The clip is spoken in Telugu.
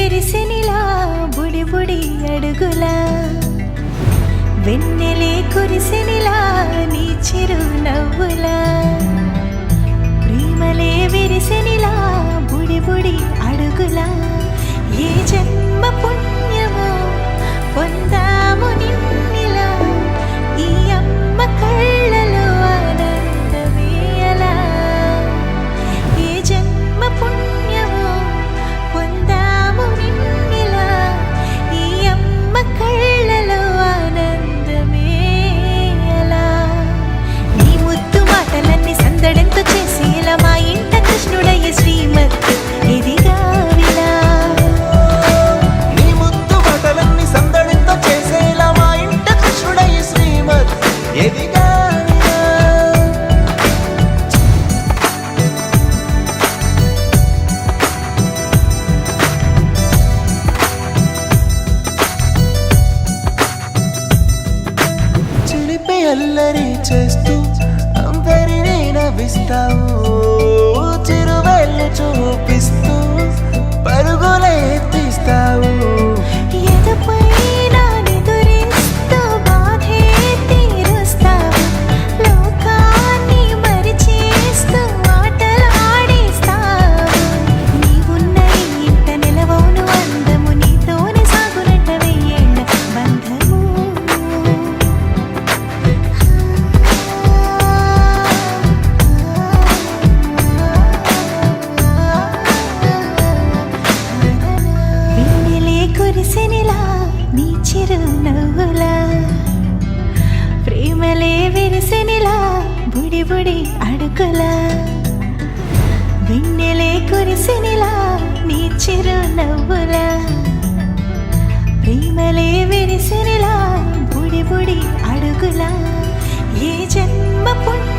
విరిసినిలా బుడి బుడి అడుగులా వెన్నెలే కురిసినిలా నీ చిరు నవ్వులా ప్రేమలే విరిసినిలా బుడి బుడి అడుగులా ఏ జన్మ పుణ్యమో పొందాము నిన్నిలా ఈ అమ్మ కళ్ళలో ఆనందమే అలా ఏ జన్మ పుణ్యమో పొందాము నిన్నిలా ఈ అమ్మ కళ్ళలో ఆనందమే అలా నీ ముద్దు మాటలన్నీ సందడంతో చేసేలా మా ఇంట కృష్ణుడయ్య శ్రీమత్ ఇదిగా విలా అల్లరి చేస్తూ అందరినీ నవ్విస్తావు చిరువెళ్ళు చూపిస్తూ పరుగులే తీస్తావు ఎదపై నానెదురిస్తూ బాధే తీరుస్తావు లోకాన్ని మరిచేస్తూ ఆటలు ఆడిస్తావు నీవున్న ఇంత నిలవవును అందము నీతోనే సాగునట్ట వెయ్యేళ్ళ బంధము కురిసినిలా నీ చిరు నవ్వులా ప్రేమలే విరిసినిలా బుడి బుడి అడుగులా వెన్నెలే కురిసినిలా నీ చిరు నవ్వులా ప్రేమలే విరిసినిలా బుడి బుడి అడుగులా ఏ జన్మ పుణ్య